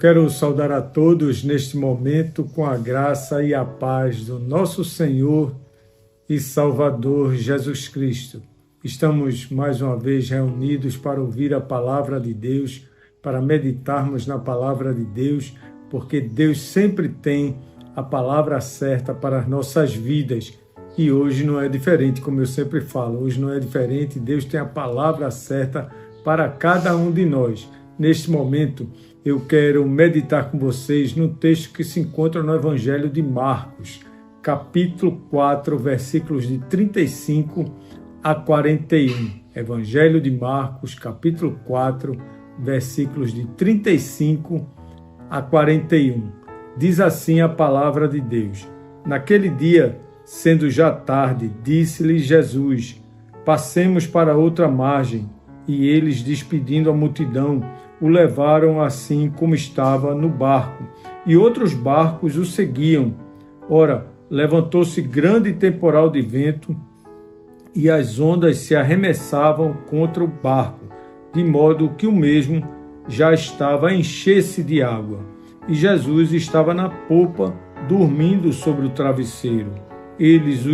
Quero saudar a todos neste momento com a graça e a paz do nosso Senhor e Salvador Jesus Cristo. Estamos mais uma vez reunidos para ouvir a palavra de Deus, para meditarmos na palavra de Deus, porque Deus sempre tem a palavra certa para as nossas vidas. E hoje não é diferente, como eu sempre falo, hoje não é diferente, Deus tem a palavra certa para cada um de nós. Neste momento, eu quero meditar com vocês no texto que se encontra no Evangelho de Marcos, capítulo 4, versículos de 35 a 41. Evangelho de Marcos, capítulo 4, versículos de 35 a 41. Diz assim a palavra de Deus. Naquele dia, sendo já tarde, disse-lhe Jesus: passemos para outra margem. E eles, despedindo a multidão, o levaram assim como estava no barco, e outros barcos o seguiam. Ora, levantou-se grande temporal de vento, e as ondas se arremessavam contra o barco, de modo que o mesmo já estava a encher-se de água. E Jesus estava na popa, dormindo sobre o travesseiro. Eles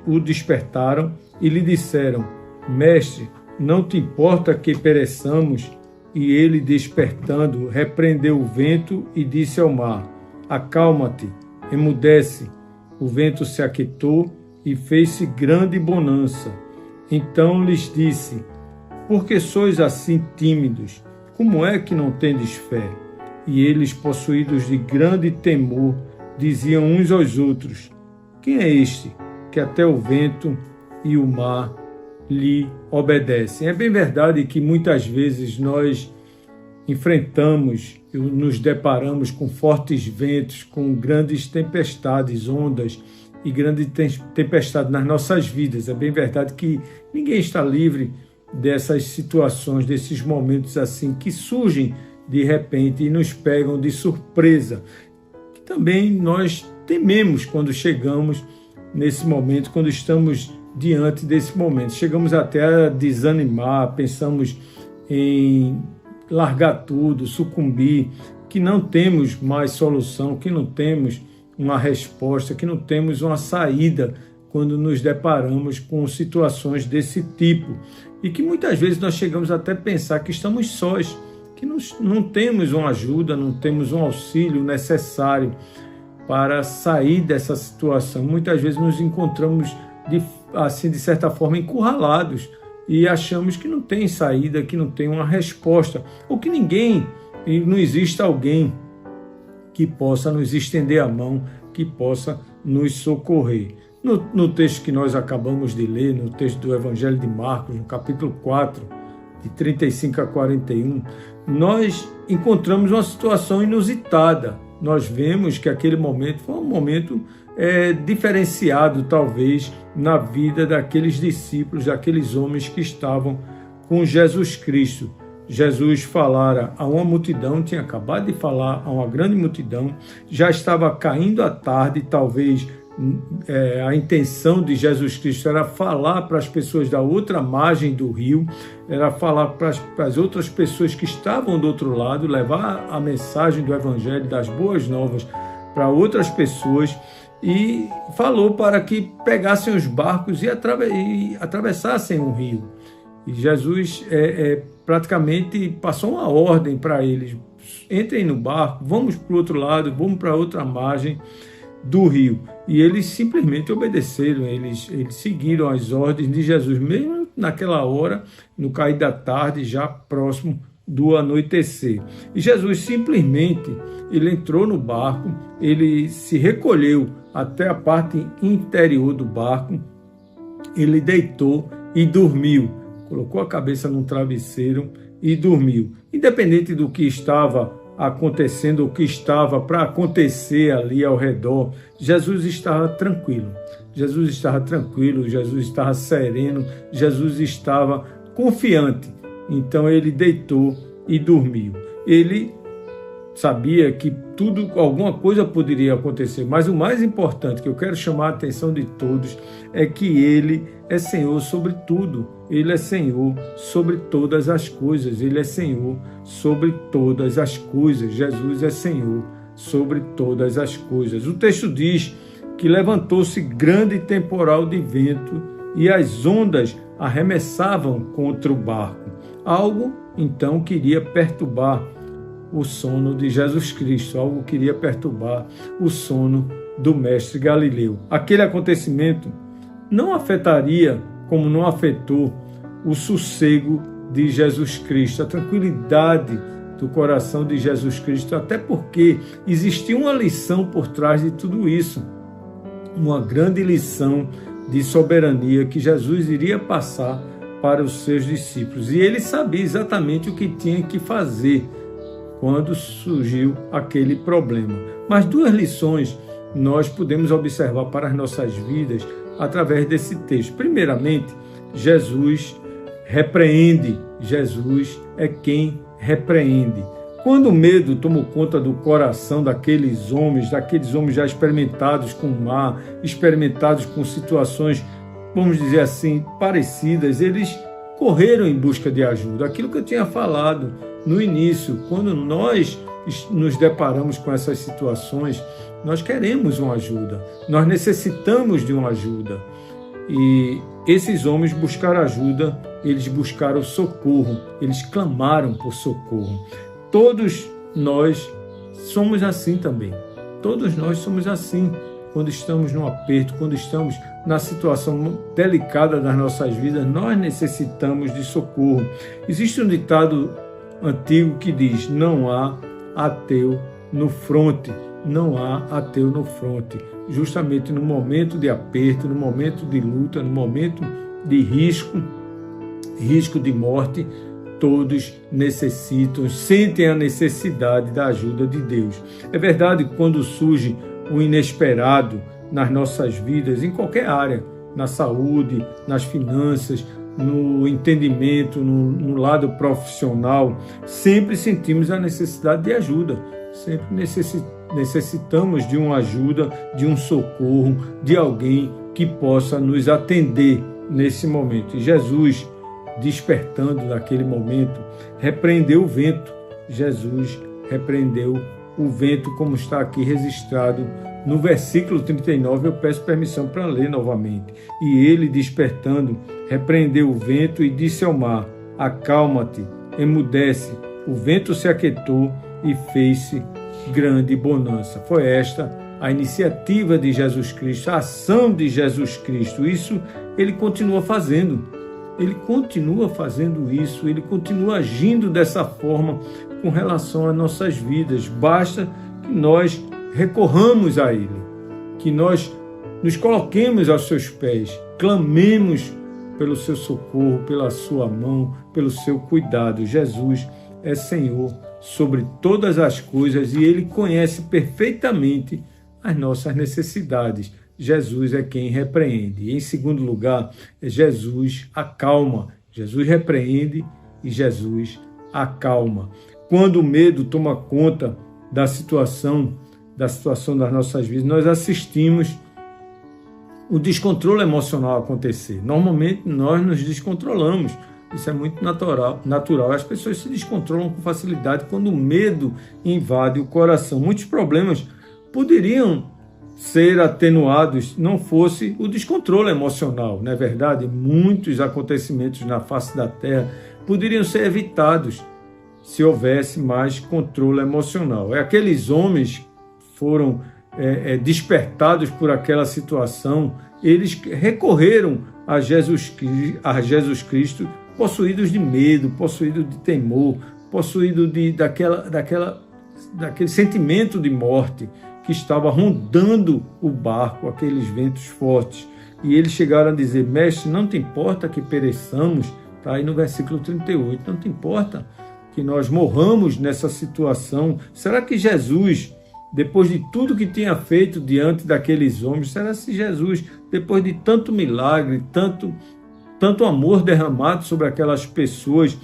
o despertaram e lhe disseram: Mestre, não te importa que pereçamos? E ele, despertando, repreendeu o vento e disse ao mar: acalma-te, emudece. O vento se aquietou e fez-se grande bonança. Então lhes disse: por que sois assim tímidos? Como é que não tendes fé? E eles, possuídos de grande temor, diziam uns aos outros: quem é este que até o vento e o mar lhe obedecem? É bem verdade que muitas vezes nós enfrentamos, nos deparamos com fortes ventos, com grandes tempestades, ondas e grandes tempestades nas nossas vidas. É bem verdade que ninguém está livre dessas situações, desses momentos assim que surgem de repente e nos pegam de surpresa. Que também nós tememos quando chegamos nesse momento, quando estamos diante desse momento. Chegamos até a desanimar, pensamos em largar tudo, sucumbir, que não temos mais solução, que não temos uma resposta, que não temos uma saída quando nos deparamos com situações desse tipo. E que muitas vezes nós chegamos até a pensar que estamos sós, que não temos uma ajuda, não temos um auxílio necessário para sair dessa situação. Muitas vezes nos encontramos de certa forma encurralados e achamos que não tem saída, que não tem uma resposta, ou que não existe alguém que possa nos estender a mão, que possa nos socorrer. No texto que nós acabamos de ler, no texto do Evangelho de Marcos, no capítulo 4, de 35 a 41, nós encontramos uma situação inusitada. Nós vemos que aquele momento foi um momento diferenciado, talvez, na vida daqueles discípulos, daqueles homens que estavam com Jesus Cristo. Jesus falara a uma multidão, tinha acabado de falar a uma grande multidão, já estava caindo a tarde, talvez a intenção de Jesus Cristo era falar para as pessoas da outra margem do rio, era falar para as outras pessoas que estavam do outro lado, levar a mensagem do Evangelho, das boas novas para outras pessoas, e falou para que pegassem os barcos e atravessassem o rio. E Jesus praticamente passou uma ordem para eles: entrem no barco, vamos para o outro lado, vamos para outra margem do rio. E eles simplesmente obedeceram, eles seguiram as ordens de Jesus, mesmo naquela hora, no cair da tarde, já próximo do anoitecer. E Jesus simplesmente, ele entrou no barco, ele se recolheu até a parte interior do barco, ele deitou e dormiu, colocou a cabeça num travesseiro e dormiu. Independente do que estava acontecendo, o que estava para acontecer ali ao redor, Jesus estava tranquilo. Jesus estava tranquilo, Jesus estava sereno, Jesus estava confiante. Então ele deitou e dormiu. Ele sabia que alguma coisa poderia acontecer, mas o mais importante que eu quero chamar a atenção de todos é que Ele é Senhor sobre tudo. Ele é Senhor sobre todas as coisas. Ele é Senhor sobre todas as coisas. Jesus é Senhor sobre todas as coisas. O texto diz que levantou-se grande temporal de vento e as ondas arremessavam contra o barco. Algo, então, queria perturbar o sono de Jesus Cristo, algo queria perturbar o sono do mestre Galileu. Aquele acontecimento não afetaria, como não afetou, o sossego de Jesus Cristo, a tranquilidade do coração de Jesus Cristo, até porque existia uma lição por trás de tudo isso, uma grande lição de soberania que Jesus iria passar para os seus discípulos. E ele sabia exatamente o que tinha que fazer quando surgiu aquele problema. Mas duas lições nós podemos observar para as nossas vidas através desse texto. Primeiramente, Jesus repreende. Jesus é quem repreende. Quando o medo tomou conta do coração daqueles homens já experimentados com o mar, experimentados com situações, vamos dizer assim, parecidas, eles correram em busca de ajuda. Aquilo que eu tinha falado no início, quando nós nos deparamos com essas situações, nós queremos uma ajuda, nós necessitamos de uma ajuda. E esses homens buscaram ajuda, eles buscaram socorro, eles clamaram por socorro. Todos nós somos assim também. Todos nós somos assim. Quando estamos num aperto, quando estamos na situação delicada das nossas vidas, nós necessitamos de socorro. Existe um ditado antigo que diz: não há ateu no fronte. Não há ateu no fronte. Justamente no momento de aperto, no momento de luta, no momento de risco de morte, todos necessitam, sentem a necessidade da ajuda de Deus. É verdade que quando surge o inesperado nas nossas vidas, em qualquer área, na saúde, nas finanças, no entendimento, no lado profissional, sempre sentimos a necessidade de ajuda, sempre necessitamos de uma ajuda, de um socorro, de alguém que possa nos atender nesse momento. E Jesus, despertando naquele momento, repreendeu o vento. Jesus repreendeu o vento, como está aqui registrado no versículo 39, eu peço permissão para ler novamente. E ele, despertando, repreendeu o vento e disse ao mar: acalma-te, emudece. O vento se aquietou e fez-se grande bonança. Foi esta a iniciativa de Jesus Cristo, a ação de Jesus Cristo. Isso ele continua fazendo. Ele continua fazendo isso, ele continua agindo dessa forma com relação às nossas vidas. Basta que nós recorramos a Ele, que nós nos coloquemos aos seus pés, clamemos pelo seu socorro, pela sua mão, pelo seu cuidado. Jesus é Senhor sobre todas as coisas e Ele conhece perfeitamente as nossas necessidades. Jesus é quem repreende. E, em segundo lugar, Jesus acalma. Jesus repreende e Jesus acalma. Quando o medo toma conta da situação das nossas vidas, nós assistimos o descontrole emocional acontecer. Normalmente, nós nos descontrolamos. Isso é muito natural. As pessoas se descontrolam com facilidade quando o medo invade o coração. Muitos problemas poderiam ser atenuados não fosse o descontrole emocional, não é verdade? Muitos acontecimentos na face da terra poderiam ser evitados se houvesse mais controle emocional. Aqueles homens foram despertados por aquela situação, eles recorreram a Jesus Cristo possuídos de medo, possuídos de temor, possuídos daquele sentimento de morte que estava rondando o barco, aqueles ventos fortes. E eles chegaram a dizer: mestre, não te importa que pereçamos? Está aí no versículo 38. Não te importa que nós morramos nessa situação? Será que Jesus, depois de tudo que tinha feito diante daqueles homens, será que Jesus, depois de tanto milagre, tanto amor derramado sobre aquelas pessoas,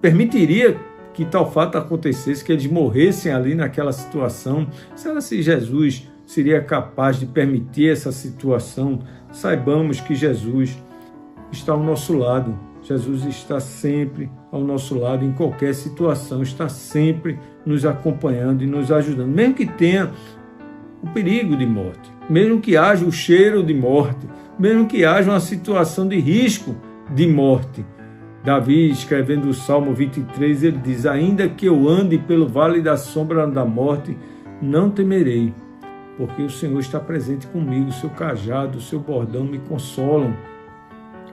permitiria que tal fato acontecesse, que eles morressem ali naquela situação. Será se Jesus seria capaz de permitir essa situação? Saibamos que Jesus está ao nosso lado. Jesus está sempre ao nosso lado, em qualquer situação, está sempre nos acompanhando e nos ajudando, mesmo que tenha o perigo de morte, mesmo que haja o cheiro de morte, mesmo que haja uma situação de risco de morte. Davi, escrevendo o Salmo 23, ele diz: ainda que eu ande pelo vale da sombra da morte, não temerei, porque o Senhor está presente comigo, o seu cajado, o seu bordão me consolam,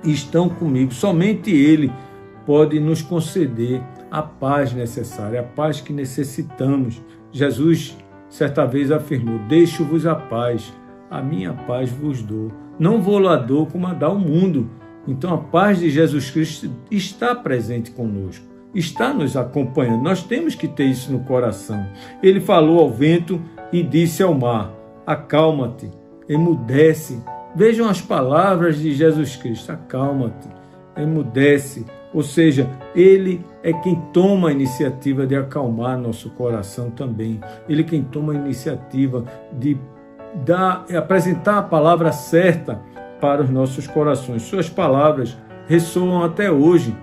estão comigo. Somente Ele pode nos conceder a paz necessária, a paz que necessitamos. Jesus, certa vez, afirmou: deixo-vos a minha paz vos dou. Não vou lá dou como a dá o mundo. Então a paz de Jesus Cristo está presente conosco, está nos acompanhando. Nós temos que ter isso no coração. Ele falou ao vento e disse ao mar: acalma-te, emudece. Vejam as palavras de Jesus Cristo: acalma-te, emudece. Ou seja, Ele é quem toma a iniciativa de acalmar nosso coração também. Ele é quem toma a iniciativa de apresentar a palavra certa para os nossos corações. Suas palavras ressoam até hoje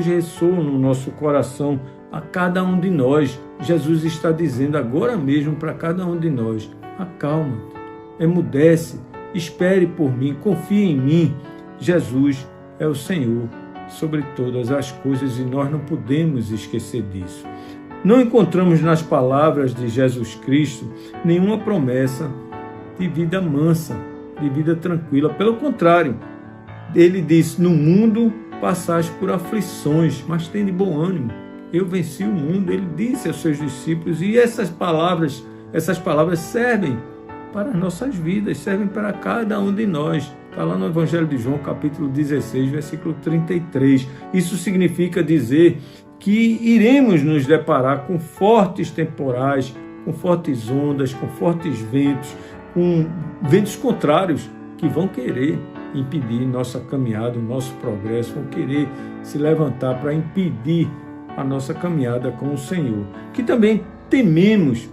ressoam no nosso coração, a cada um de nós. Jesus está dizendo agora mesmo para cada um de nós: acalma-te, emudece, espere por mim, confie em mim. Jesus é o Senhor sobre todas as coisas e nós não podemos esquecer disso. Não encontramos nas palavras de Jesus Cristo nenhuma promessa de vida mansa, de vida tranquila. Pelo contrário, ele disse: no mundo passais por aflições, mas tende bom ânimo, eu venci o mundo. Ele disse aos seus discípulos, e essas palavras servem para as nossas vidas, servem para cada um de nós. Está lá no Evangelho de João, capítulo 16, versículo 33. Isso significa dizer que iremos nos deparar com fortes temporais, com fortes ondas, com fortes ventos, com ventos contrários que vão querer impedir nossa caminhada, o nosso progresso, vão querer se levantar para impedir a nossa caminhada com o Senhor. Que também tememos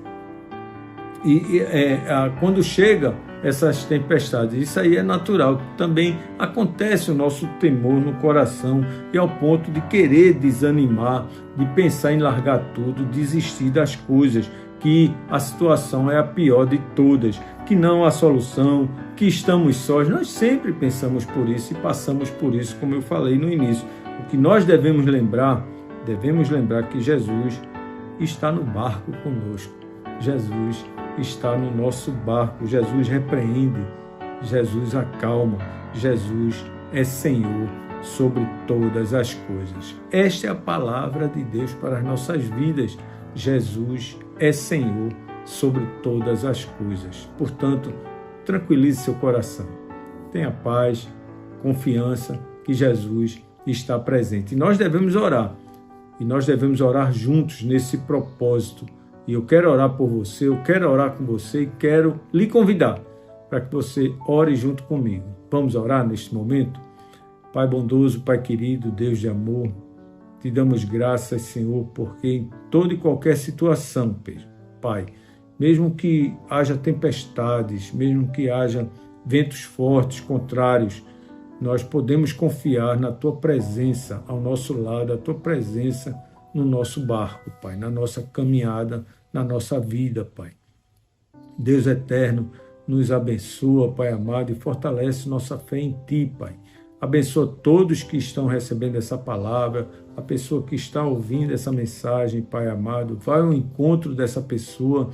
quando chega essas tempestades. Isso aí é natural. Também acontece o nosso temor no coração e ao ponto de querer desanimar, de pensar em largar tudo, desistir das coisas, que a situação é a pior de todas, que não há solução, que estamos sós. Nós sempre pensamos por isso e passamos por isso, como eu falei no início. O que nós devemos lembrar que Jesus está no barco conosco. Jesus está no nosso barco. Jesus repreende, Jesus acalma, Jesus é Senhor sobre todas as coisas. Esta é a palavra de Deus para as nossas vidas. Jesus é Senhor sobre todas as coisas. Portanto, tranquilize seu coração. Tenha paz, confiança que Jesus está presente. E nós devemos orar. E nós devemos orar juntos nesse propósito. E eu quero orar por você, eu quero orar com você e quero lhe convidar para que você ore junto comigo. Vamos orar neste momento? Pai bondoso, Pai querido, Deus de amor, te damos graças, Senhor, porque em toda e qualquer situação, Pai, mesmo que haja tempestades, mesmo que haja ventos fortes, contrários, nós podemos confiar na Tua presença ao nosso lado, a Tua presença no nosso barco, Pai, na nossa caminhada, na nossa vida, Pai. Deus eterno, nos abençoa, Pai amado, e fortalece nossa fé em Ti, Pai. Abençoa todos que estão recebendo essa palavra, a pessoa que está ouvindo essa mensagem, Pai amado. Vai ao encontro dessa pessoa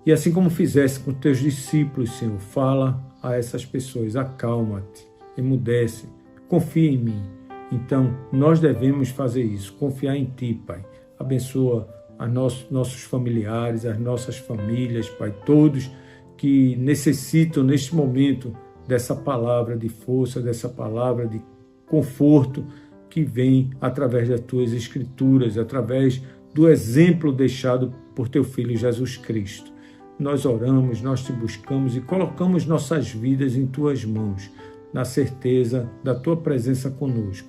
e assim como fizesse com teus discípulos, Senhor, fala a essas pessoas: acalma-te, emudece, confia em mim. Então, nós devemos fazer isso, confiar em Ti, Pai. Abençoa a nossos familiares, as nossas famílias, Pai, todos que necessitam neste momento dessa palavra de força, dessa palavra de conforto que vem através das Tuas Escrituras, através do exemplo deixado por Teu Filho Jesus Cristo. Nós oramos, nós Te buscamos e colocamos nossas vidas em Tuas mãos, na certeza da Tua presença conosco.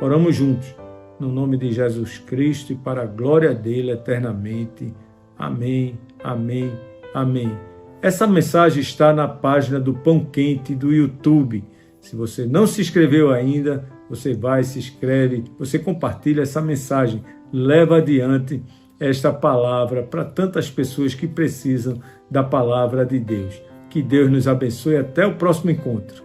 Oramos juntos, no nome de Jesus Cristo e para a glória dele eternamente. Amém, amém, amém. Essa mensagem está na página do Pão Quente do YouTube. Se você não se inscreveu ainda, você vai, se inscreve, você compartilha essa mensagem, leva adiante esta palavra para tantas pessoas que precisam da palavra de Deus. Que Deus nos abençoe. Até o próximo encontro.